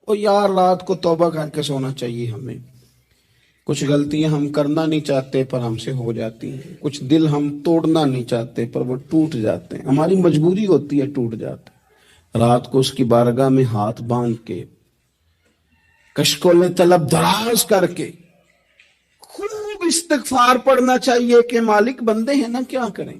اور یار رات کو توبہ کر کے سونا چاہیے ہمیں. کچھ غلطیاں ہم کرنا نہیں چاہتے پر ہم سے ہو جاتی ہیں. کچھ دل ہم توڑنا نہیں چاہتے پر وہ ٹوٹ جاتے ہیں. ہماری مجبوری ہوتی ہے ٹوٹ جاتے ہیں. رات کو اس کی بارگاہ میں ہاتھ باندھ کے کشکول طلب دراز کر کے خوب استغفار پڑھنا چاہیے کہ مالک بندے ہیں نا کیا کریں.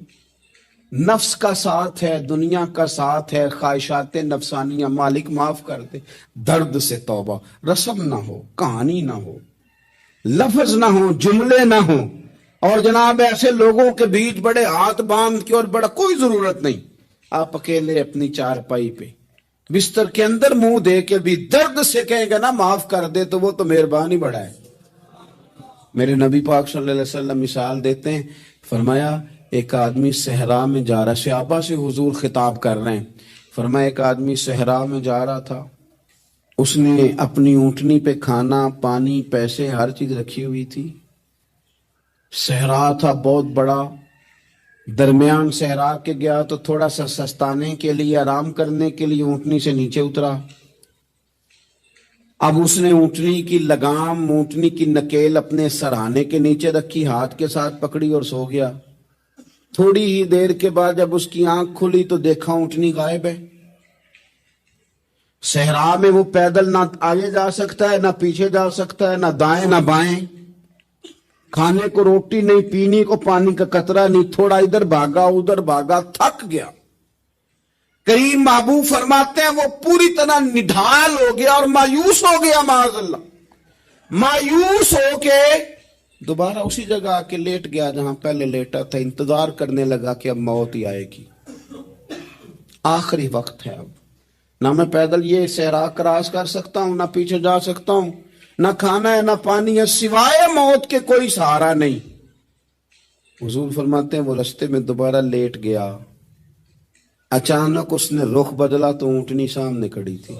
نفس کا ساتھ ہے، دنیا کا ساتھ ہے، خواہشات نفسانیہ. مالک معاف کر دے. درد سے توبہ. رسم نہ ہو، کہانی نہ ہو، لفظ نہ ہو، جملے نہ ہو. اور جناب ایسے لوگوں کے بیچ بڑے ہاتھ باندھ کے اور بڑا کوئی ضرورت نہیں. آپ اکیلے اپنی چارپائی پہ بستر کے اندر منہ دے کے بھی درد سے کہیں گے نا معاف کر دے تو وہ تو مہربانی بڑا ہے. میرے نبی پاک صلی اللہ علیہ وسلم مثال دیتے ہیں، فرمایا ایک آدمی صحرا میں جا رہا. صحابہ سے حضور خطاب کر رہے ہیں. فرمایا ایک آدمی صحرا میں جا رہا تھا. اس نے اپنی اونٹنی پہ کھانا پانی پیسے ہر چیز رکھی ہوئی تھی. صحرا تھا بہت بڑا. درمیان صحرا کے گیا تو تھوڑا سا سستانے کے لیے آرام کرنے کے لیے اونٹنی سے نیچے اترا. اب اس نے اونٹنی کی لگام اونٹنی کی نکیل اپنے سرہانے کے نیچے رکھی، ہاتھ کے ساتھ پکڑی اور سو گیا. تھوڑی ہی دیر کے بعد جب اس کی آنکھ کھلی تو دیکھا اونٹنی غائب ہے. صحرا میں وہ پیدل نہ آگے جا سکتا ہے نہ پیچھے جا سکتا ہے، نہ دائیں نہ بائیں. کھانے کو روٹی نہیں، پینے کو پانی کا قطرہ نہیں. تھوڑا ادھر بھاگا ادھر بھاگا، تھک گیا. کریم محبوب فرماتے ہیں وہ پوری طرح نڈھال ہو گیا اور مایوس ہو گیا. معاذ اللہ. مایوس ہو کے دوبارہ اسی جگہ آ کے لیٹ گیا جہاں پہلے لیٹا تھا. انتظار کرنے لگا کہ اب موت ہی آئے گی، آخری وقت ہے. اب نہ میں پیدل یہ صحرا کراس کر سکتا ہوں، نہ پیچھے جا سکتا ہوں، نہ کھانا ہے نہ پانی ہے، سوائے موت کے کوئی سہارا نہیں. حضور فرماتے ہیں وہ رستے میں دوبارہ لیٹ گیا. اچانک اس نے رخ بدلا تو اونٹنی سامنے کھڑی تھی.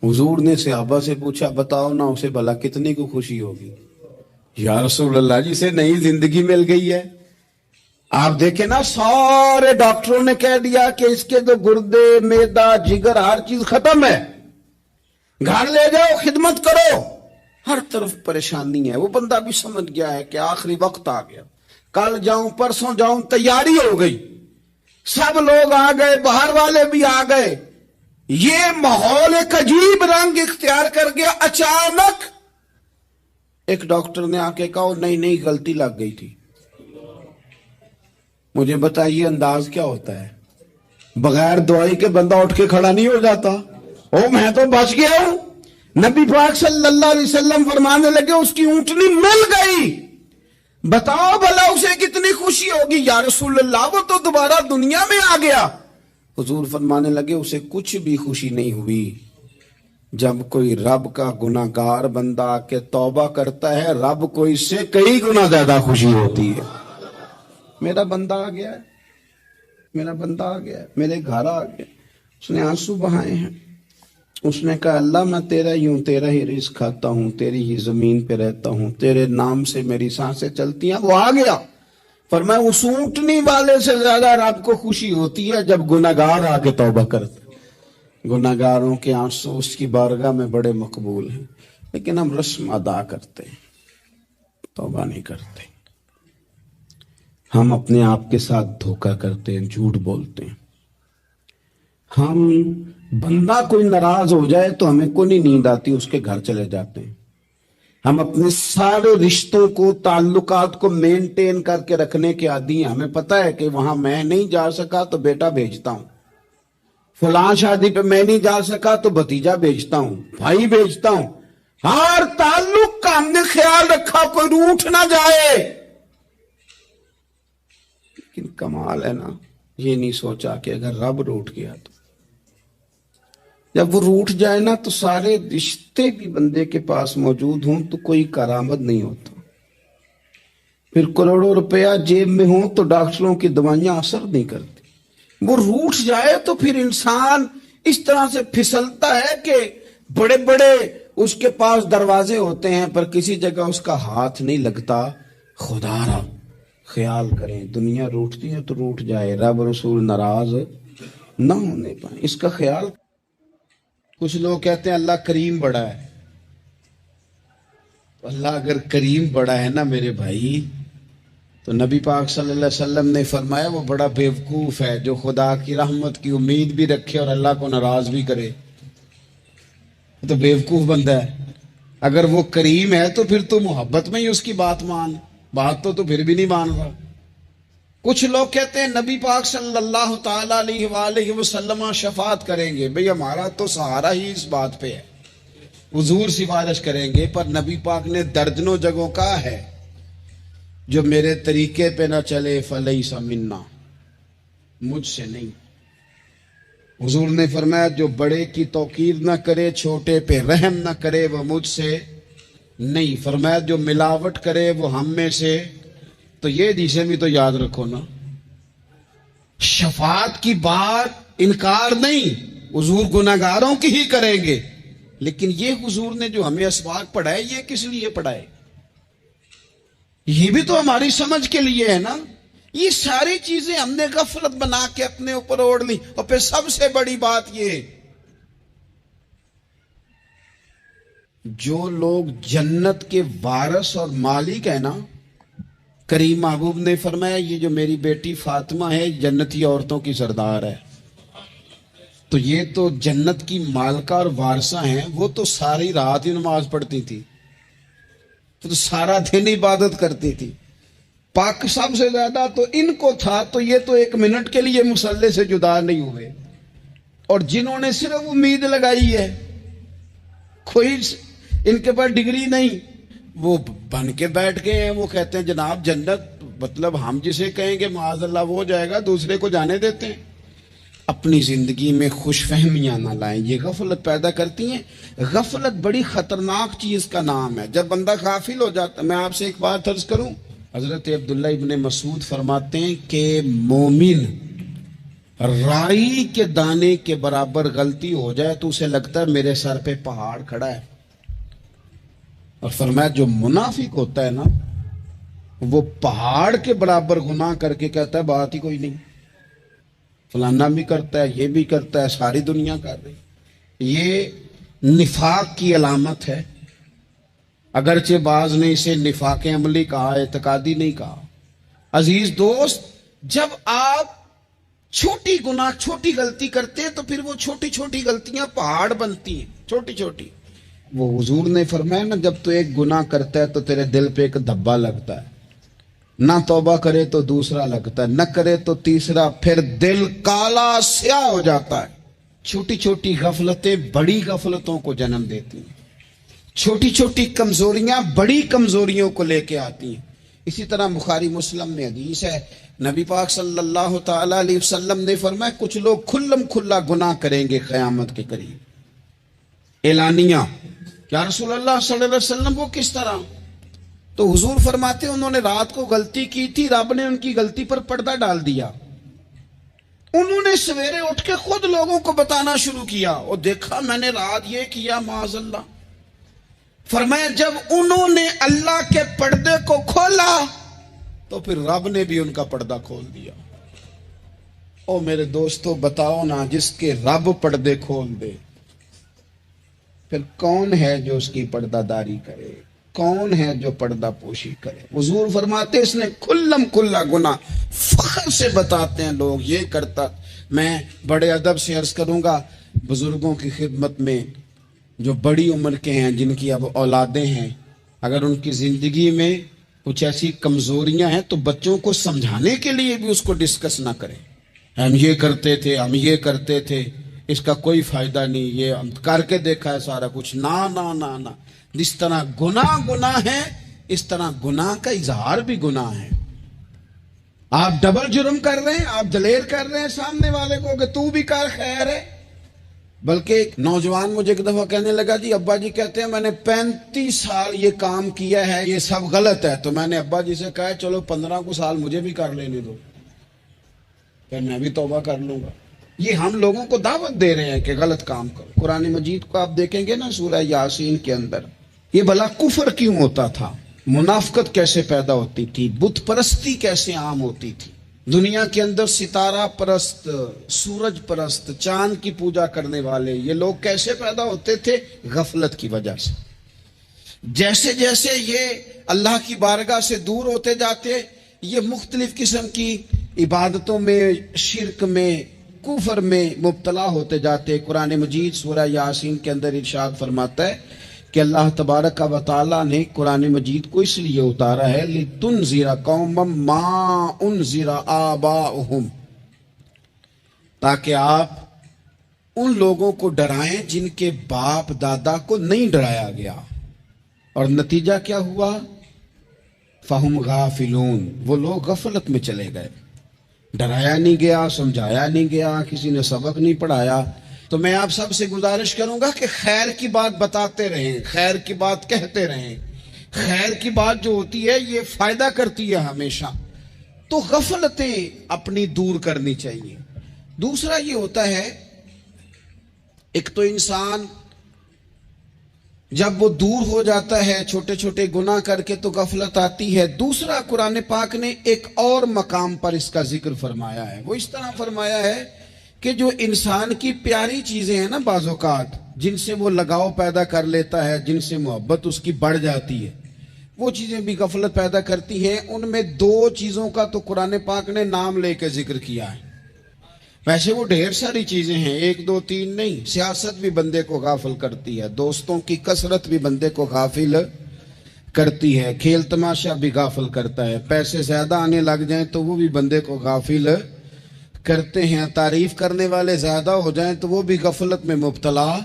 حضور نے صحابہ سے پوچھا بتاؤ نا اسے بھلا کتنی کو خوشی ہوگی. یا رسول اللہ جسے نئی زندگی مل گئی ہے. آپ دیکھیں نا سارے ڈاکٹروں نے کہہ دیا کہ اس کے تو گردے میدا جگر ہر چیز ختم ہے، گھر لے جاؤ خدمت کرو. ہر طرف پریشانی ہے. وہ بندہ بھی سمجھ گیا ہے کہ آخری وقت آ گیا، کل جاؤں پرسوں جاؤں. تیاری ہو گئی، سب لوگ آ گئے، باہر والے بھی آ گئے. یہ ماحول ایک عجیب رنگ اختیار کر گیا. اچانک ایک ڈاکٹر نے آ کے کہا نہیں غلطی لگ گئی تھی. مجھے بتائیے انداز کیا ہوتا ہے؟ بغیر دوائی کے بندہ اٹھ کے کھڑا نہیں ہو جاتا. او میں تو بچ گیا ہوں. نبی پاک صلی اللہ علیہ وسلم فرمانے لگے اس کی اونٹنی مل گئی. بتاؤ بھلا اسے کتنی خوشی ہوگی. یا رسول اللہ وہ تو دوبارہ دنیا میں آ گیا. حضور فرمانے لگے اسے کچھ بھی خوشی نہیں ہوئی. جب کوئی رب کا گناہگار بندہ آ کے توبہ کرتا ہے رب کو اس سے کئی گنا زیادہ خوشی ہوتی ہے. میرا بندہ آ گیا ہے، میرا بندہ آ گیا ہے، میرے گھر آ گیا. اس نے آنسو بہائے ہیں. اس نے کہا اللہ میں تیرا ہی ہوں، تیرا ہی رزق کھاتا ہوں، تیری ہی زمین پہ رہتا ہوں، تیرے نام سے میری سانسیں چلتی ہیں. وہ آ گیا. فرمایا اس اونٹنی والے سے زیادہ رب کو خوشی ہوتی ہے جب گناہگار آ کے توبہ کرتے. گناہگاروں کے آنسو اس کی بارگاہ میں بڑے مقبول ہیں. لیکن ہم رسم ادا کرتے ہیں، توبہ نہیں کرتے. ہم اپنے آپ کے ساتھ دھوکہ کرتے ہیں، جھوٹ بولتے ہیں. ہم بندہ کوئی ناراض ہو جائے تو ہمیں کوئی نہیں نیند آتی، اس کے گھر چلے جاتے ہیں. ہم اپنے سارے رشتوں کو تعلقات کو مینٹین کر کے رکھنے کے عادی ہیں. ہمیں پتہ ہے کہ وہاں میں نہیں جا سکا تو بیٹا بھیجتا ہوں، فلاں شادی پہ میں نہیں جا سکا تو بھتیجا بھیجتا ہوں، بھائی بھیجتا ہوں. ہر تعلق کا ہم نے خیال رکھا کوئی روٹھ نہ جائے. لیکن کمال ہے نا، یہ نہیں سوچا کہ اگر رب روٹ گیا تو جب وہ روٹ جائے نا تو سارے رشتے بھی بندے کے پاس موجود ہوں تو کوئی کارآمد نہیں ہوتا. پھر کروڑوں روپیہ جیب میں ہوں تو ڈاکٹروں کی دوائیاں اثر نہیں کرتی. وہ روٹ جائے تو پھر انسان اس طرح سے پھسلتا ہے کہ بڑے بڑے اس کے پاس دروازے ہوتے ہیں پر کسی جگہ اس کا ہاتھ نہیں لگتا. خدا را خیال کریں، دنیا روٹتی ہے تو روٹ جائے، رب رسول ناراض نہ ہونے پائے، اس کا خیال کچھ لوگ کہتے ہیں اللہ کریم بڑا ہے. اللہ اگر کریم بڑا ہے نا میرے بھائی، تو نبی پاک صلی اللہ علیہ وسلم نے فرمایا وہ بڑا بیوقوف ہے جو خدا کی رحمت کی امید بھی رکھے اور اللہ کو ناراض بھی کرے. تو بیوقوف بندہ ہے. اگر وہ کریم ہے تو پھر تو محبت میں ہی اس کی بات مان، بات تو پھر بھی نہیں مان رہا. کچھ لوگ کہتے ہیں نبی پاک صلی اللہ تعالی علیہ وآلہ وسلم شفاعت کریں گے. بھئی ہمارا تو سہارا ہی اس بات پہ ہے، حضور سفارش کریں گے. پر نبی پاک نے درجنوں جگہوں کہا ہے جو میرے طریقے پہ نہ چلے فلیس منا، مجھ سے نہیں. حضور نے فرمایا جو بڑے کی توقیر نہ کرے، چھوٹے پہ رحم نہ کرے، وہ مجھ سے نہیں. فرمایا جو ملاوٹ کرے وہ ہم میں سے. تو یہ حدیثیں بھی تو یاد رکھو نا. شفاعت کی بات انکار نہیں، حضور گناہگاروں کی ہی کریں گے. لیکن یہ حضور نے جو ہمیں اسباق پڑھائے یہ کس لیے پڑھائے؟ یہ بھی تو ہماری سمجھ کے لیے ہے نا. یہ ساری چیزیں ہم نے غفلت بنا کے اپنے اوپر اوڑھ لی. اور پھر سب سے بڑی بات یہ، جو لوگ جنت کے وارث اور مالک ہیں نا، کریم محبوب نے فرمایا یہ جو میری بیٹی فاطمہ ہے جنتی عورتوں کی سردار ہے. تو یہ تو جنت کی مالکہ اور وارثہ ہیں. وہ تو ساری رات ہی نماز پڑھتی تھی، تو سارا دن عبادت کرتی تھی. پاک سب سے زیادہ تو ان کو تھا. تو یہ تو ایک منٹ کے لیے مصلے سے جدا نہیں ہوئے. اور جنہوں نے صرف امید لگائی ہے، کوئی ان کے پاس ڈگری نہیں، وہ بن کے بیٹھ گئے ہیں. وہ کہتے ہیں جناب جنت مطلب ہم جسے کہیں گے معاذ اللہ وہ ہو جائے گا، دوسرے کو جانے دیتے ہیں. اپنی زندگی میں خوش فہمیاں نہ لائیں، یہ غفلت پیدا کرتی ہیں. غفلت بڑی خطرناک چیز کا نام ہے. جب بندہ غافل ہو جاتا، میں آپ سے ایک بات عرض کروں، حضرت عبداللہ ابن مسعود فرماتے ہیں کہ مومن رائی کے دانے کے برابر غلطی ہو جائے تو اسے لگتا ہے میرے سر پہ پہاڑ کھڑا ہے. اور فرمایا جو منافق ہوتا ہے نا، وہ پہاڑ کے برابر گناہ کر کے کہتا ہے بات ہی کوئی نہیں، فلانا بھی کرتا ہے، یہ بھی کرتا ہے، ساری دنیا کر رہی. یہ نفاق کی علامت ہے. اگرچہ بعض نے اسے نفاق عملی کہا، اعتقادی نہیں کہا. عزیز دوست، جب آپ چھوٹی گناہ چھوٹی غلطی کرتے ہیں تو پھر وہ چھوٹی چھوٹی غلطیاں پہاڑ بنتی ہیں، چھوٹی چھوٹی. وہ حضور نے فرمایا نا جب تو ایک گناہ کرتا ہے تو تیرے دل پہ ایک دھبا لگتا ہے، نہ توبہ کرے تو دوسرا لگتا ہے، نہ کرے تو تیسرا، پھر دل کالا سیاہ ہو جاتا ہے. چھوٹی چھوٹی غفلتیں بڑی غفلتوں کو جنم دیتی ہیں. چھوٹی چھوٹی کمزوریاں بڑی کمزوریوں کو لے کے آتی ہیں. اسی طرح بخاری مسلم میں حدیث ہے، نبی پاک صلی اللہ تعالی علیہ وسلم نے فرمایا کچھ لوگ کھلم کھلا گناہ کریں گے قیامت کے قریب. اعلانیہ، یا رسول اللہ صلی اللہ علیہ وسلم وہ کس طرح؟ تو حضور فرماتے انہوں نے رات کو غلطی کی تھی، رب نے ان کی غلطی پر پردہ ڈال دیا. انہوں نے سویرے اٹھ کے خود لوگوں کو بتانا شروع کیا، اور دیکھا میں نے رات یہ کیا معاذ اللہ. فرمایا جب انہوں نے اللہ کے پردے کو کھولا تو پھر رب نے بھی ان کا پردہ کھول دیا. او میرے دوستو بتاؤ نا، جس کے رب پردے کھول دے پھر کون ہے جو اس کی پردہ داری کرے؟ کون ہے جو پردہ پوشی کرے؟ حضور فرماتے اس نے کھلم کھلا گناہ، فخر سے بتاتے ہیں لوگ یہ کرتا. میں بڑے ادب سے عرض کروں گا بزرگوں کی خدمت میں، جو بڑی عمر کے ہیں، جن کی اب اولادیں ہیں، اگر ان کی زندگی میں کچھ ایسی کمزوریاں ہیں تو بچوں کو سمجھانے کے لیے بھی اس کو ڈسکس نہ کریں. ہم یہ کرتے تھے، ہم یہ کرتے تھے، اس کا کوئی فائدہ نہیں، یہ ہم کر کے دیکھا ہے سارا کچھ. نہ نہ نہ نہ، جس طرح گناہ ہے اس طرح گناہ کا اظہار بھی گناہ ہے. آپ ڈبل جرم کر رہے ہیں، آپ دلیر کر رہے ہیں سامنے والے کو کہ تو بھی کر، خیر ہے. بلکہ ایک نوجوان مجھے ایک دفعہ کہنے لگا جی ابا جی کہتے ہیں میں نے 35 سال یہ کام کیا ہے، یہ سب غلط ہے. تو میں نے ابا جی سے کہا چلو 15 کو سال مجھے بھی کر لینے دو، پھر میں بھی توبہ کر لوں گا. یہ ہم لوگوں کو دعوت دے رہے ہیں کہ غلط کام کرو. قرآن مجید کو آپ دیکھیں گے نا سورہ یاسین کے اندر، یہ بھلا کفر کیوں ہوتا تھا، منافقت کیسے پیدا ہوتی تھی، بت پرستی کیسے عام ہوتی تھی. دنیا کے اندر ستارہ پرست، سورج پرست، چاند کی پوجا کرنے والے یہ لوگ کیسے پیدا ہوتے تھے؟ غفلت کی وجہ سے۔ جیسے جیسے یہ اللہ کی بارگاہ سے دور ہوتے جاتے، یہ مختلف قسم کی عبادتوں میں، شرک میں، کفر میں مبتلا ہوتے جاتے۔ قرآن مجید سورہ یاسین کے اندر ارشاد فرماتا ہے کہ اللہ تبارک و تعالیٰ نے قرآن مجید کو اس لیے اتارا ہے لِتُنذِرَ قَوْمًا مَا أُنذِرَ آبَاؤُهُمْ، تاکہ آپ ان لوگوں کو ڈرائیں جن کے باپ دادا کو نہیں ڈرایا گیا۔ اور نتیجہ کیا ہوا؟ فَهُمْ غَافِلُونَ، وہ لوگ غفلت میں چلے گئے، ڈرایا نہیں گیا، سمجھایا نہیں گیا، کسی نے سبق نہیں پڑھایا۔ تو میں آپ سب سے گزارش کروں گا کہ خیر کی بات بتاتے رہیں، خیر کی بات کہتے رہیں۔ خیر کی بات جو ہوتی ہے یہ فائدہ کرتی ہے ہمیشہ، تو غفلتیں اپنی دور کرنی چاہیے۔ دوسرا یہ ہوتا ہے، ایک تو انسان جب وہ دور ہو جاتا ہے چھوٹے چھوٹے گناہ کر کے تو غفلت آتی ہے۔ دوسرا قرآن پاک نے ایک اور مقام پر اس کا ذکر فرمایا ہے، وہ اس طرح فرمایا ہے کہ جو انسان کی پیاری چیزیں ہیں نا بعض اوقات، جن سے وہ لگاؤ پیدا کر لیتا ہے، جن سے محبت اس کی بڑھ جاتی ہے، وہ چیزیں بھی غفلت پیدا کرتی ہیں۔ ان میں دو چیزوں کا تو قرآن پاک نے نام لے کے ذکر کیا ہے۔ ویسے وہ ڈھیر ساری چیزیں ہیں، ایک دو تین نہیں۔ سیاست بھی بندے کو غافل کرتی ہے، دوستوں کی کثرت بھی بندے کو غافل کرتی ہے، کھیل تماشا بھی غافل کرتا ہے، پیسے زیادہ آنے لگ جائیں تو وہ بھی بندے کو غافل کرتے ہیں، تعریف کرنے والے زیادہ ہو جائیں تو وہ بھی غفلت میں مبتلا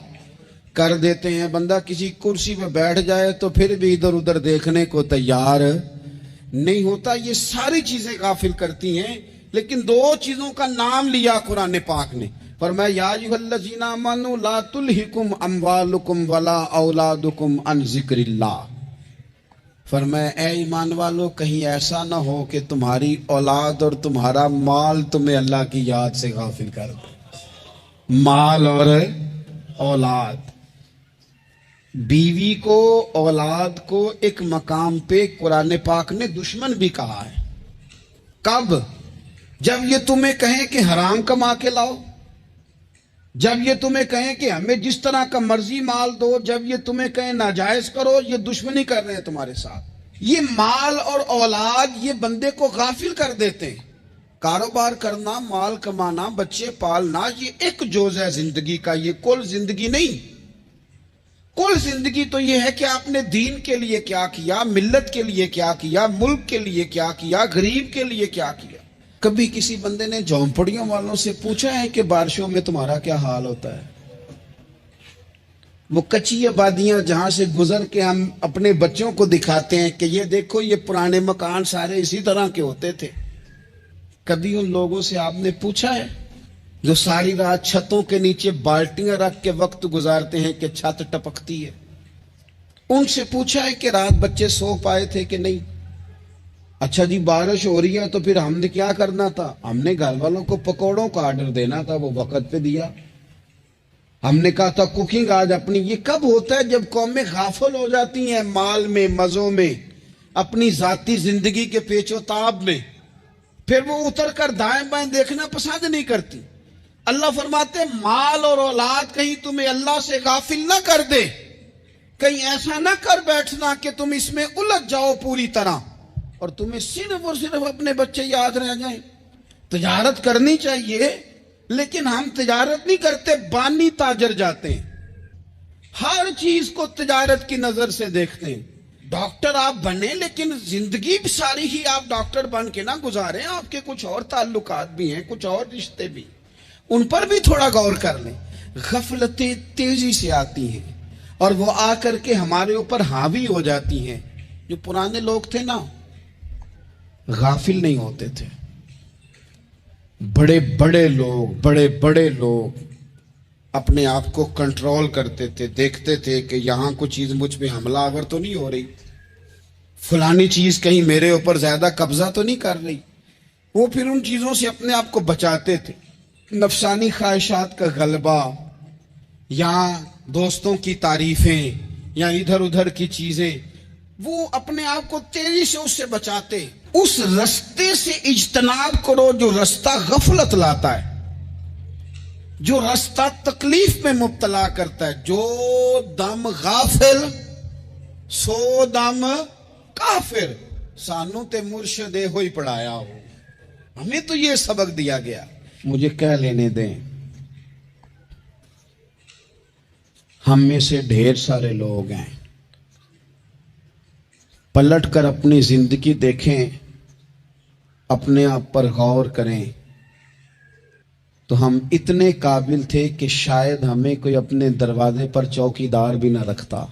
کر دیتے ہیں۔ بندہ کسی کرسی پہ بیٹھ جائے تو پھر بھی ادھر ادھر دیکھنے کو تیار نہیں ہوتا۔ یہ ساری چیزیں غافل کرتی ہیں، لیکن دو چیزوں کا نام لیا قرآن پاک نے، فرمایا یا ایھا الذین آمنوا لا تلھکم اموالکم ولا اولادکم عن ذکر اللہ، فرمایا اے ایمان والو کہیں ایسا نہ ہو کہ تمہاری اولاد اور تمہارا مال تمہیں اللہ کی یاد سے غافل کر دے۔ مال اور اولاد، بیوی کو، اولاد کو ایک مقام پہ قرآن پاک نے دشمن بھی کہا ہے۔ کب؟ جب یہ تمہیں کہیں کہ حرام کما کے لاؤ، جب یہ تمہیں کہیں کہ ہمیں جس طرح کا مرضی مال دو، جب یہ تمہیں کہیں ناجائز کرو، یہ دشمنی کر رہے ہیں تمہارے ساتھ۔ یہ مال اور اولاد یہ بندے کو غافل کر دیتے ہیں۔ کاروبار کرنا، مال کمانا، بچے پالنا یہ ایک جز ہے زندگی کا، یہ کل زندگی نہیں۔ کل زندگی تو یہ ہے کہ آپ نے دین کے لیے کیا کیا، ملت کے لیے کیا کیا، ملک کے لیے کیا کیا، غریب کے لیے کیا کیا۔ کبھی کسی بندے نے جھونپڑیوں والوں سے پوچھا ہے کہ بارشوں میں تمہارا کیا حال ہوتا ہے؟ وہ کچی آبادیاں جہاں سے گزر کے ہم اپنے بچوں کو دکھاتے ہیں کہ یہ دیکھو یہ پرانے مکان سارے اسی طرح کے ہوتے تھے، کبھی ان لوگوں سے آپ نے پوچھا ہے جو ساری رات چھتوں کے نیچے بالٹیاں رکھ کے وقت گزارتے ہیں کہ چھت ٹپکتی ہے؟ ان سے پوچھا ہے کہ رات بچے سو پائے تھے کہ نہیں؟ اچھا جی بارش ہو رہی ہے تو پھر ہم نے کیا کرنا تھا؟ ہم نے گھر والوں کو پکوڑوں کا آرڈر دینا تھا، وہ وقت پہ دیا۔ ہم نے کہا تھا کوکنگ آج اپنی۔ یہ کب ہوتا ہے؟ جب قومیں غافل ہو جاتی ہیں مال میں، مزوں میں، اپنی ذاتی زندگی کے پیچ و تاب میں، پھر وہ اتر کر دائیں بائیں دیکھنا پسند نہیں کرتی۔ اللہ فرماتے مال اور اولاد کہیں تمہیں اللہ سے غافل نہ کر دے، کہیں ایسا نہ کر بیٹھنا کہ تم اس میں الجھ جاؤ پوری طرح اور تمہیں صرف اور صرف اپنے بچے یاد رہ جائیں۔ تجارت کرنی چاہیے، لیکن ہم تجارت نہیں کرتے، بانی تاجر جاتے ہیں، ہر چیز کو تجارت کی نظر سے دیکھتے ہیں۔ ڈاکٹر آپ بنیں لیکن زندگی ساری ہی آپ ڈاکٹر بن کے نہ گزاریں، آپ کے کچھ اور تعلقات بھی ہیں، کچھ اور رشتے بھی، ان پر بھی تھوڑا غور کر لیں۔ غفلتیں تیزی سے آتی ہیں اور وہ آ کر کے ہمارے اوپر حاوی ہو جاتی ہیں۔ جو پرانے لوگ تھے نا غافل نہیں ہوتے تھے، بڑے بڑے لوگ اپنے آپ کو کنٹرول کرتے تھے، دیکھتے تھے کہ یہاں کوئی چیز مجھ پہ حملہ آور تو نہیں ہو رہی، فلانی چیز کہیں میرے اوپر زیادہ قبضہ تو نہیں کر رہی۔ وہ پھر ان چیزوں سے اپنے آپ کو بچاتے تھے۔ نفسانی خواہشات کا غلبہ یا دوستوں کی تعریفیں یا ادھر ادھر کی چیزیں، وہ اپنے آپ کو تیزی سے اس سے بچاتے۔ اس رستے سے اجتناب کرو جو رستہ غفلت لاتا ہے، جو رستہ تکلیف میں مبتلا کرتا ہے. جو دم غافل سو دم کافر. سانو تے مرشد ہوئی پڑھایا ہو، ہمیں تو یہ سبق دیا گیا. مجھے کہہ لینے دیں، ہم میں سے ڈھیر سارے لوگ ہیں، پلٹ کر اپنی زندگی دیکھیں، اپنے آپ پر غور کریں، تو ہم اتنے قابل تھے کہ شاید ہمیں کوئی اپنے دروازے پر چوکیدار بھی نہ رکھتا،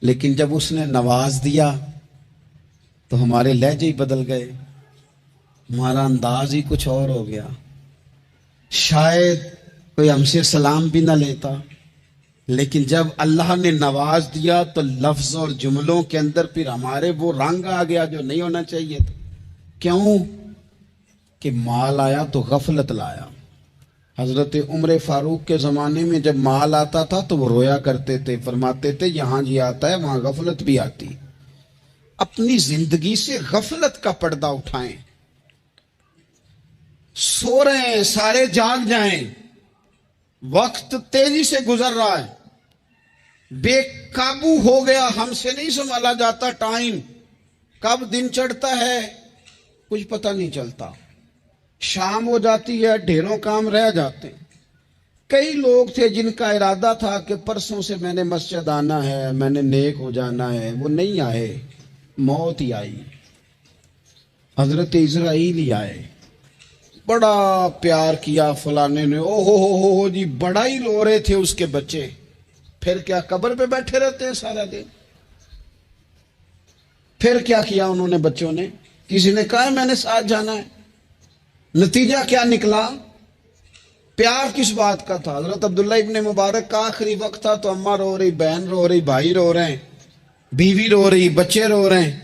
لیکن جب اس نے نواز دیا تو ہمارے لہجے ہی بدل گئے، ہمارا انداز ہی کچھ اور ہو گیا. شاید کوئی ہم سے سلام بھی نہ لیتا، لیکن جب اللہ نے نواز دیا تو لفظ اور جملوں کے اندر پھر ہمارے وہ رنگ آ گیا جو نہیں ہونا چاہیے تھا. کیوں؟ کہ مال آیا تو غفلت لایا. حضرت عمر فاروق کے زمانے میں جب مال آتا تھا تو وہ رویا کرتے تھے، فرماتے تھے یہاں جی آتا ہے وہاں غفلت بھی آتی. اپنی زندگی سے غفلت کا پردہ اٹھائیں. سو رہے ہیں سارے جاگ جائیں، وقت تیزی سے گزر رہا ہے، بے قابو ہو گیا، ہم سے نہیں سنبھالا جاتا. ٹائم کب دن چڑھتا ہے کچھ پتہ نہیں چلتا، شام ہو جاتی ہے، ڈھیروں کام رہ جاتے ہیں. کئی لوگ تھے جن کا ارادہ تھا کہ پرسوں سے میں نے مسجد آنا ہے، میں نے نیک ہو جانا ہے، وہ نہیں آئے، موت ہی آئی. حضرت اسرائیل ہی آئے، بڑا پیار کیا فلانے نے، او ہو جی، بڑا ہی رو رہے تھے اس کے بچے. پھر کیا قبر پہ بیٹھے رہتے ہیں سارا دن؟ پھر کیا کیا انہوں نے بچوں نے؟ کسی نے کہا میں نے ساتھ جانا ہے؟ نتیجہ کیا نکلا؟ پیار کس بات کا تھا؟ حضرت عبداللہ ابن مبارک کا آخری وقت تھا تو اماں رو رہی، بہن رو رہی، بھائی رو رہے ہیں، بیوی رو رہی، بچے رو رہے ہیں،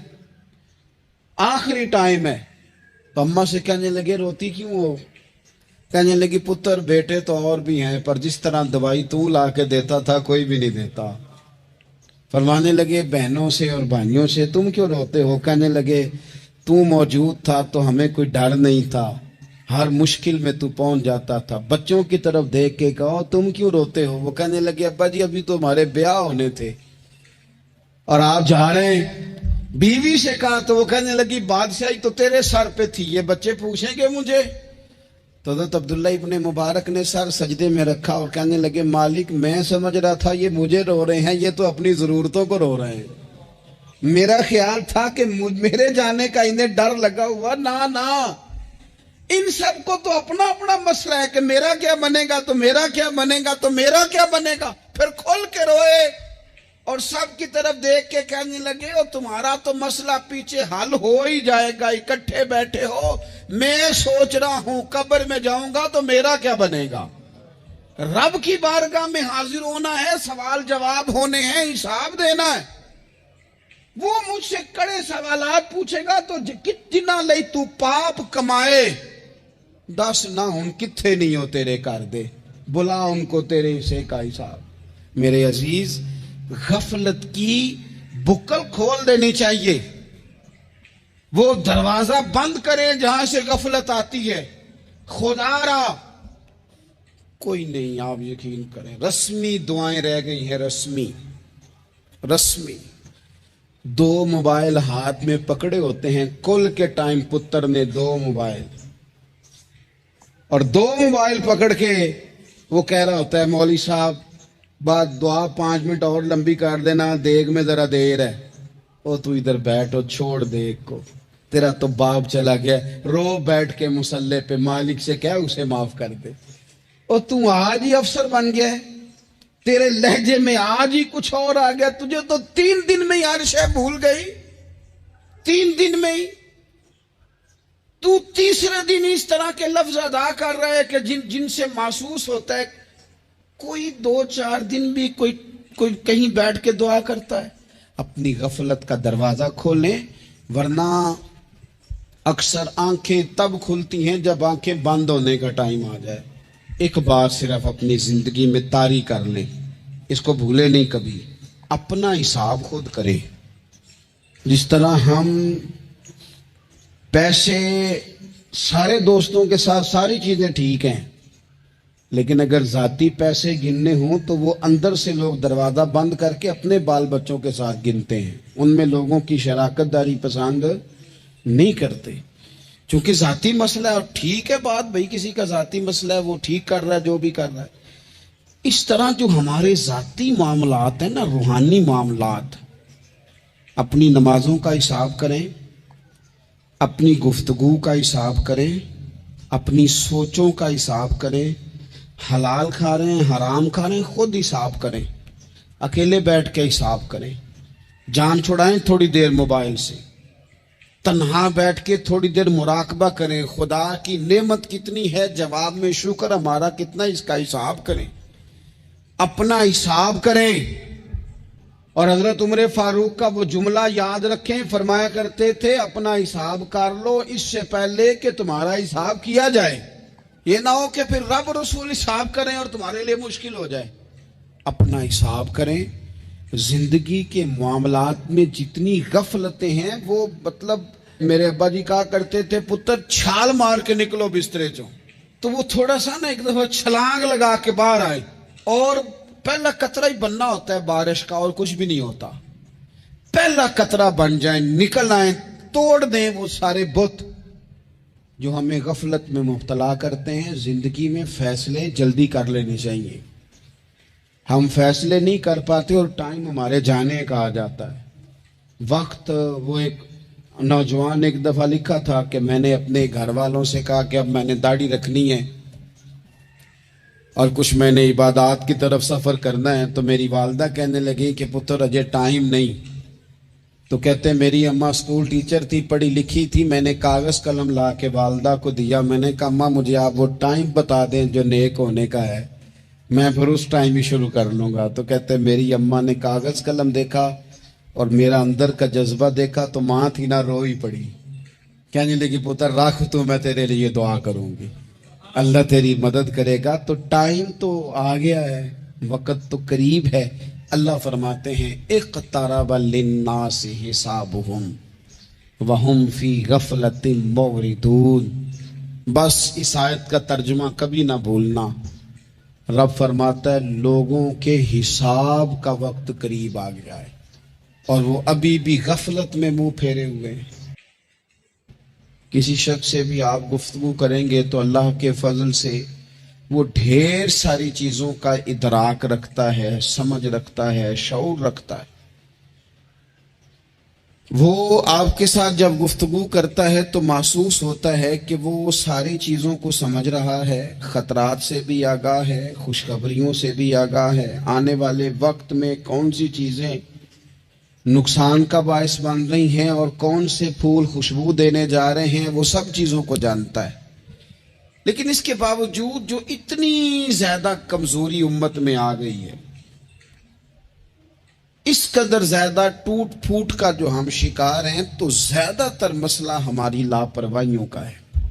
آخری ٹائم ہے. تو اماں سے کہنے لگے روتی کیوں ہو؟ کہنے لگی پتر بیٹے تو اور بھی ہیں پر جس طرح دوائی تو لا کے دیتا تھا کوئی بھی نہیں دیتا. فرمانے لگے بہنوں سے اور بھائیوں سے تم کیوں روتے ہو؟ کہنے لگے تو موجود تھا تو ہمیں کوئی ڈر نہیں تھا، ہر مشکل میں تو پہنچ جاتا تھا. بچوں کی طرف دیکھ کے کہو تم کیوں روتے ہو؟ وہ کہنے لگے ابا جی ابھی تو ہمارے بیاہ ہونے تھے اور آپ جا رہے ہیں. بیوی سے کہا تو وہ کہنے لگی بادشاہی تو تیرے سر پہ تھی، یہ بچے پوچھیں گے مجھے؟ تو حضرت عبداللہ ابن مبارک نے سر سجدے میں رکھا اور کہنے لگے مالک میں سمجھ رہا تھا یہ مجھے رو رہے ہیں، یہ تو اپنی ضرورتوں کو رو رہے ہیں. میرا خیال تھا کہ میرے جانے کا انہیں ڈر لگا ہوا. نہ ان سب کو تو اپنا اپنا مسئلہ ہے کہ میرا کیا بنے گا تو میرا کیا بنے گا تو میرا کیا بنے گا. پھر کھول کے روئے اور سب کی طرف دیکھ کے کہنے لگے اور تمہارا تو مسئلہ پیچھے حل ہو ہی جائے گا، اکٹھے بیٹھے ہو. میں سوچ رہا ہوں قبر میں جاؤں گا تو میرا کیا بنے گا. رب کی بارگاہ میں حاضر ہونا ہے، سوال جواب ہونے ہیں، حساب دینا ہے. وہ مجھ سے کڑے سوالات پوچھے گا تو جنا لئی تو پاپ کمائے دس نہ ہن کتھے نہیں ہو تیرے کر دے، بلا ان کو تیرے حصے کا حساب. میرے عزیز غفلت کی بکل کھول دینی چاہیے، وہ دروازہ بند کریں جہاں سے غفلت آتی ہے. خدا را کوئی نہیں، آپ یقین کریں رسمی دعائیں رہ گئی ہیں، رسمی. 2 موبائل ہاتھ میں پکڑے ہوتے ہیں، کل کے ٹائم پتر نے 2 موبائل اور 2 موبائل پکڑ کے وہ کہہ رہا ہوتا ہے مولوی صاحب بات دعا 5 منٹ اور لمبی کر دینا، دیگ میں ذرا دیر ہے. او تو ادھر بیٹھو، چھوڑ دیگ کو، تیرا تو باپ چلا گیا، رو بیٹھ کے مصلے پہ، مالک سے کہہ اسے معاف کر دے. او تو آج ہی افسر بن گیا، تیرے لہجے میں آج ہی کچھ اور آ گیا، تجھے تو 3 دن میں ہی ہر شے بھول گئی. 3 دن میں ہی تو تیسرے دن اس طرح کے لفظ ادا کر رہے کہ جن سے محسوس ہوتا ہے کوئی 2-4 دن بھی کوئی کہیں بیٹھ کے دعا کرتا ہے. اپنی غفلت کا دروازہ کھولیں، ورنہ اکثر آنکھیں تب کھلتی ہیں جب آنکھیں بند ہونے کا ٹائم آ جائے. ایک بات صرف اپنی زندگی میں طاری کر لیں، اس کو بھولے نہیں کبھی، اپنا حساب خود کریں. جس طرح ہم پیسے سارے دوستوں کے ساتھ ساری چیزیں ٹھیک ہیں، لیکن اگر ذاتی پیسے گننے ہوں تو وہ اندر سے لوگ دروازہ بند کر کے اپنے بال بچوں کے ساتھ گنتے ہیں، ان میں لوگوں کی شراکت داری پسند نہیں کرتے، چونکہ ذاتی مسئلہ ہے۔ اور ٹھیک ہے بات، بھئی کسی کا ذاتی مسئلہ ہے، وہ ٹھیک کر رہا ہے جو بھی کر رہا ہے۔ اس طرح جو ہمارے ذاتی معاملات ہیں نا، روحانی معاملات، اپنی نمازوں کا حساب کریں، اپنی گفتگو کا حساب کریں، اپنی سوچوں کا حساب کریں، حلال کھا رہے ہیں حرام کھا رہے ہیں خود حساب کریں، اکیلے بیٹھ کے حساب کریں، جان چھڑائیں تھوڑی دیر موبائل سے، تنہا بیٹھ کے تھوڑی دیر مراقبہ کریں، خدا کی نعمت کتنی ہے، جواب میں شکر ہمارا کتنا، اس کا حساب کریں، اپنا حساب کریں۔ اور حضرت عمر فاروق کا وہ جملہ یاد رکھیں، فرمایا کرتے تھے اپنا حساب کر لو اس سے پہلے کہ تمہارا حساب کیا جائے، یہ نہ ہو کہ پھر رب رسول حساب کریں اور تمہارے لیے مشکل ہو جائے۔ اپنا حساب کریں۔ زندگی کے معاملات میں جتنی غفلتیں ہیں، وہ مطلب میرے ابا جی کہا کرتے تھے پتر چھال مار کے نکلو بسترے چوں، تو وہ تھوڑا سا نا ایک دفعہ چھلانگ لگا کے باہر آئے، اور پہلا قطرہ ہی بننا ہوتا ہے بارش کا، اور کچھ بھی نہیں ہوتا، پہلا قطرہ بن جائیں، نکل آئیں، توڑ دیں وہ سارے بت جو ہمیں غفلت میں مبتلا کرتے ہیں۔ زندگی میں فیصلے جلدی کر لینے چاہیے، ہم فیصلے نہیں کر پاتے اور ٹائم ہمارے جانے کا آ جاتا ہے وقت۔ وہ ایک نوجوان ایک دفعہ لکھا تھا کہ میں نے اپنے گھر والوں سے کہا کہ اب میں نے داڑھی رکھنی ہے اور کچھ میں نے عبادات کی طرف سفر کرنا ہے، تو میری والدہ کہنے لگی کہ پتر اجے ٹائم نہیں، تو کہتے میری اماں اسکول ٹیچر تھی، پڑھی لکھی تھی، میں نے کاغذ قلم لا کے والدہ کو دیا، میں نے کہا اماں مجھے آپ وہ ٹائم بتا دیں جو نیک ہونے کا ہے، میں پھر اس ٹائم ہی شروع کر لوں گا۔ تو کہتے میری اماں نے کاغذ قلم دیکھا اور میرا اندر کا جذبہ دیکھا تو ماں تھی نہ رو ہی پڑی، کہنے لگی پتر رکھ تو میں تیرے لیے دعا کروں گی، اللہ تیری مدد کرے گا۔ تو ٹائم تو آ گیا ہے، وقت تو قریب ہے۔ اللہ فرماتے ہیں اقترب للناس حسابهم وهم فی غفلۃ معرضون۔ بس اس آیت کا ترجمہ کبھی نہ بھولنا، رب فرماتا ہے لوگوں کے حساب کا وقت قریب آ گیا ہے اور وہ ابھی بھی غفلت میں منہ پھیرے ہوئے ہیں۔ کسی شخص سے بھی آپ گفتگو کریں گے تو اللہ کے فضل سے وہ ڈھیر ساری چیزوں کا ادراک رکھتا ہے، سمجھ رکھتا ہے، شعور رکھتا ہے۔ وہ آپ کے ساتھ جب گفتگو کرتا ہے تو محسوس ہوتا ہے کہ وہ ساری چیزوں کو سمجھ رہا ہے، خطرات سے بھی آگاہ ہے، خوشخبریوں سے بھی آگاہ ہے، آنے والے وقت میں کون سی چیزیں نقصان کا باعث بن رہی ہیں اور کون سے پھول خوشبو دینے جا رہے ہیں، وہ سب چیزوں کو جانتا ہے۔ لیکن اس کے باوجود جو اتنی زیادہ کمزوری امت میں آ گئی ہے، اس قدر زیادہ ٹوٹ پھوٹ کا جو ہم شکار ہیں، تو زیادہ تر مسئلہ ہماری لاپرواہیوں کا ہے،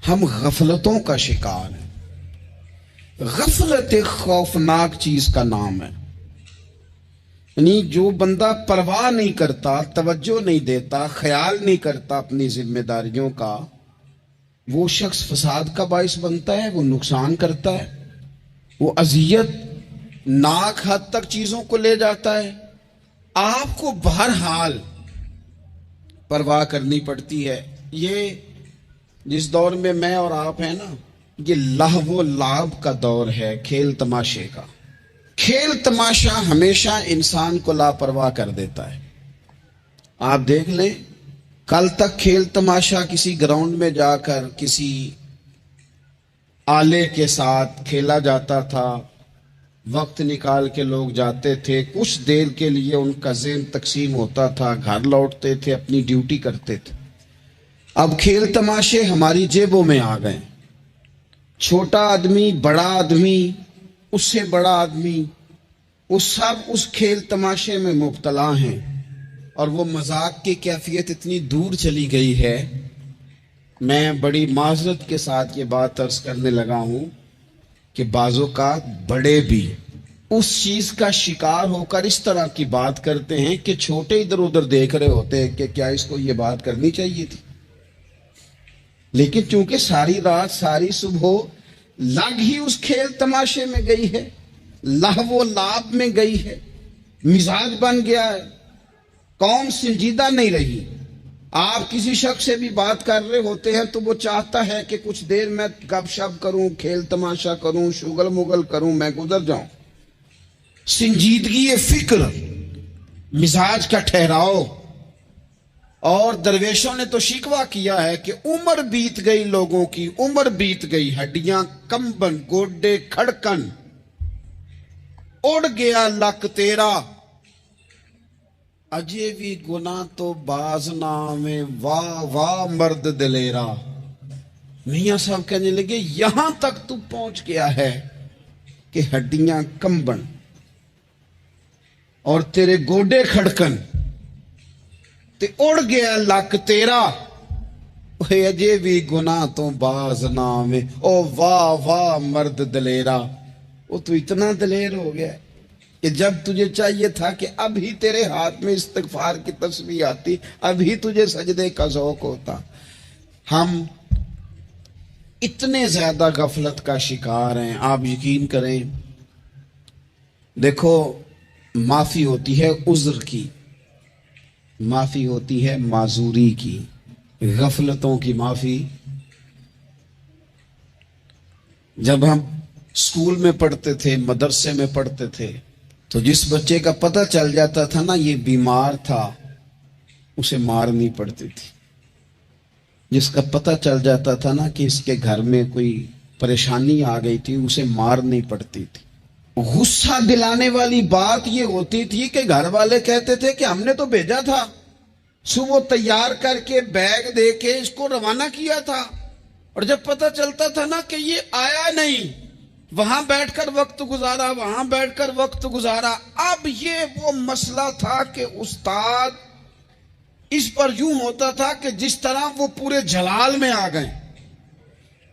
ہم غفلتوں کا شکار ہیں۔ غفلت ایک خوفناک چیز کا نام ہے، یعنی جو بندہ پرواہ نہیں کرتا، توجہ نہیں دیتا، خیال نہیں کرتا اپنی ذمہ داریوں کا، وہ شخص فساد کا باعث بنتا ہے، وہ نقصان کرتا ہے، وہ اذیت ناک حد تک چیزوں کو لے جاتا ہے۔ آپ کو بہرحال پرواہ کرنی پڑتی ہے۔ یہ جس دور میں میں اور آپ ہیں نا، یہ لہو و لعب کا دور ہے، کھیل تماشے کا۔ کھیل تماشا ہمیشہ انسان کو لاپرواہ کر دیتا ہے۔ آپ دیکھ لیں، کل تک کھیل تماشا کسی گراؤنڈ میں جا کر کسی آلے کے ساتھ کھیلا جاتا تھا، وقت نکال کے لوگ جاتے تھے، کچھ دیر کے لیے ان کا ذہن تقسیم ہوتا تھا، گھر لوٹتے تھے، اپنی ڈیوٹی کرتے تھے۔ اب کھیل تماشے ہماری جیبوں میں آ گئے، چھوٹا آدمی، بڑا آدمی، اس سے بڑا آدمی، وہ سب اس کھیل تماشے میں مبتلا ہیں، اور وہ مذاق کی کیفیت اتنی دور چلی گئی ہے، میں بڑی معذرت کے ساتھ یہ بات عرض کرنے لگا ہوں کہ بعض اوقات بڑے بھی اس چیز کا شکار ہو کر اس طرح کی بات کرتے ہیں کہ چھوٹے ادھر ادھر دیکھ رہے ہوتے ہیں کہ کیا اس کو یہ بات کرنی چاہیے تھی۔ لیکن چونکہ ساری رات ساری صبح لگ ہی اس کھیل تماشے میں گئی ہے، لہو و لعب میں گئی ہے، مزاج بن گیا ہے، قوم سنجیدہ نہیں رہی۔ آپ کسی شخص سے بھی بات کر رہے ہوتے ہیں تو وہ چاہتا ہے کہ کچھ دیر میں گپ شپ کروں، کھیل تماشا کروں، شغل مغل کروں، میں گزر جاؤں۔ سنجیدگی فکر، مزاج کا ٹھہراؤ۔ اور درویشوں نے تو شکوہ کیا ہے کہ عمر بیت گئی، لوگوں کی عمر بیت گئی، ہڈیاں کمبن، گوڈے کھڑکن، اڑ گیا لک تیرا، اجے بھی گناہ تو باز نامے، واہ واہ مرد دلیرا۔ میاں صاحب کہنے لگے یہاں تک تو پہنچ گیا ہے کہ ہڈیاں کمبن اور تیرے گوڈے کھڑکن تے اڑ گیا لک تیرا، اجے بھی گناہ تو باز نامے، او واہ واہ مرد دلیرا۔ وہ تو اتنا دلیر ہو گیا کہ جب تجھے چاہیے تھا کہ ابھی تیرے ہاتھ میں استغفار کی تسبیح آتی، ابھی تجھے سجدے کا ذوق ہوتا۔ ہم اتنے زیادہ غفلت کا شکار ہیں، آپ یقین کریں۔ دیکھو، معافی ہوتی ہے عذر کی، معافی ہوتی ہے معذوری کی، غفلتوں کی معافی۔ جب ہم اسکول میں پڑھتے تھے، مدرسے میں پڑھتے تھے، تو جس بچے کا پتہ چل جاتا تھا نا یہ بیمار تھا، اسے مار نہیں پڑتی تھی۔ جس کا پتہ چل جاتا تھا نا کہ اس کے گھر میں کوئی پریشانی آ گئی تھی، اسے مار نہیں پڑتی تھی۔ غصہ دلانے والی بات یہ ہوتی تھی کہ گھر والے کہتے تھے کہ ہم نے تو بھیجا تھا، صبح تیار کر کے بیگ دے کے اس کو روانہ کیا تھا، اور جب پتہ چلتا تھا نا کہ یہ آیا نہیں، وہاں بیٹھ کر وقت گزارا، وہاں بیٹھ کر وقت گزارا۔ اب یہ وہ مسئلہ تھا کہ استاد اس پر یوں ہوتا تھا کہ جس طرح وہ پورے جلال میں آ گئے۔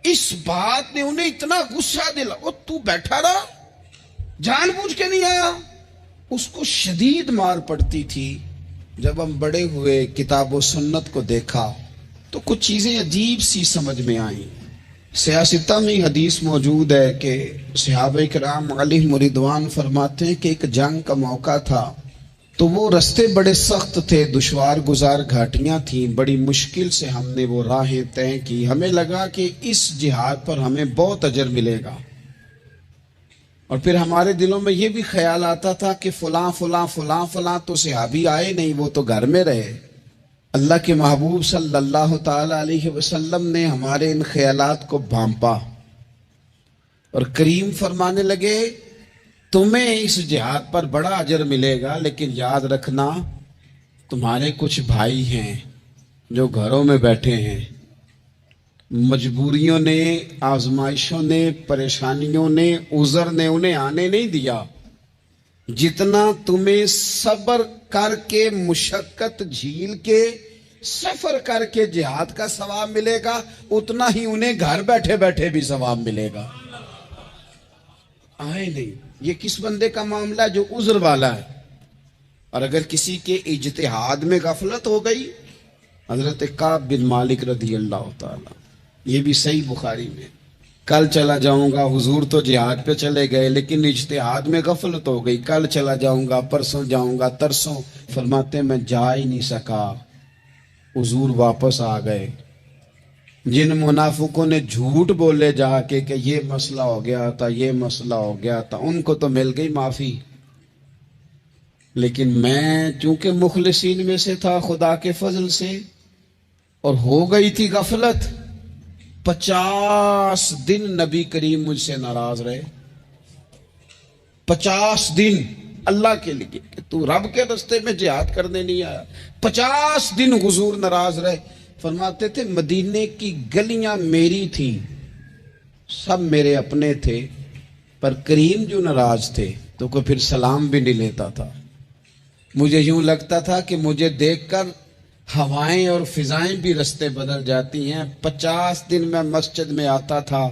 اس بات نے انہیں اتنا غصہ دلا، وہ تو بیٹھا رہا، جان بوجھ کے نہیں آیا۔ اس کو شدید مار پڑتی تھی۔ جب ہم بڑے ہوئے، کتاب و سنت کو دیکھا تو کچھ چیزیں عجیب سی سمجھ میں آئیں۔ سیاستہ میں حدیث موجود ہے کہ صحابہ کرام علیہم رضوان فرماتے ہیں کہ ایک جنگ کا موقع تھا تو وہ رستے بڑے سخت تھے، دشوار گزار گھاٹیاں تھیں، بڑی مشکل سے ہم نے وہ راہیں طے کی۔ ہمیں لگا کہ اس جہاد پر ہمیں بہت اجر ملے گا، اور پھر ہمارے دلوں میں یہ بھی خیال آتا تھا کہ فلاں فلاں فلاں فلاں تو صحابی آئے نہیں، وہ تو گھر میں رہے۔ اللہ کے محبوب صلی اللہ تعالی علیہ وسلم نے ہمارے ان خیالات کو بھانپا اور کریم فرمانے لگے تمہیں اس جہاد پر بڑا اجر ملے گا، لیکن یاد رکھنا تمہارے کچھ بھائی ہیں جو گھروں میں بیٹھے ہیں، مجبوریوں نے، آزمائشوں نے، پریشانیوں نے، عذر نے انہیں آنے نہیں دیا۔ جتنا تمہیں صبر کر کے، مشقت جھیل کے، سفر کر کے جہاد کا ثواب ملے گا، اتنا ہی انہیں گھر بیٹھے بیٹھے بھی ثواب ملے گا۔ آئے نہیں۔ یہ کس بندے کا معاملہ ہے جو عذر والا ہے؟ اور اگر کسی کے اجتہاد میں غفلت ہو گئی، حضرت کعب بن مالک رضی اللہ تعالی، یہ بھی صحیح بخاری میں، کل چلا جاؤں گا، حضور تو جہاد پہ چلے گئے لیکن اجتہاد میں غفلت ہو گئی، کل چلا جاؤں گا، پرسوں جاؤں گا، ترسوں، فرماتے میں جا ہی نہیں سکا، حضور واپس آ گئے۔ جن منافقوں نے جھوٹ بولے جا کے کہ یہ مسئلہ ہو گیا تھا، یہ مسئلہ ہو گیا تھا، ان کو تو مل گئی معافی، لیکن میں چونکہ مخلصین میں سے تھا خدا کے فضل سے، اور ہو گئی تھی غفلت، 50 دن نبی کریم مجھ سے ناراض رہے۔ 50 دن اللہ کے لیے کہ تو رب کے رستے میں جہاد کرنے نہیں آیا، 50 دن حضور ناراض رہے۔ فرماتے تھے مدینے کی گلیاں میری تھیں، سب میرے اپنے تھے، پر کریم جو ناراض تھے تو کوئی پھر سلام بھی نہیں لیتا تھا۔ مجھے یوں لگتا تھا کہ مجھے دیکھ کر ہوائیں اور فضائیں بھی رستے بدل جاتی ہیں۔ 50 دن میں مسجد میں آتا تھا،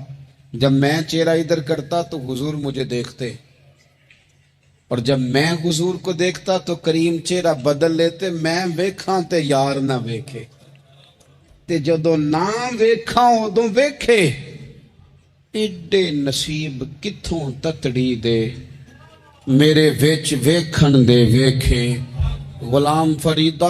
جب میں چہرہ ادھر کرتا تو حضور مجھے دیکھتے، اور جب میں حضور کو دیکھتا تو کریم چہرہ بدل لیتے، میں ویکھاں تے یار نہ ویکھے۔ ਤੇ ਜਦੋਂ ਨਾ ਵੇਖਾਂ ਉਦੋਂ ਵੇਖੇ ਏਡੇ ਨਸੀਬ ਕਿੱਥੋਂ ਤਤੜੀ ਦੇ ਮੇਰੇ ਵਿੱਚ ਵੇਖਣ ਦੇ ਵੇਖੇ ਗੁਲਾਮ ਫਰੀਦਾ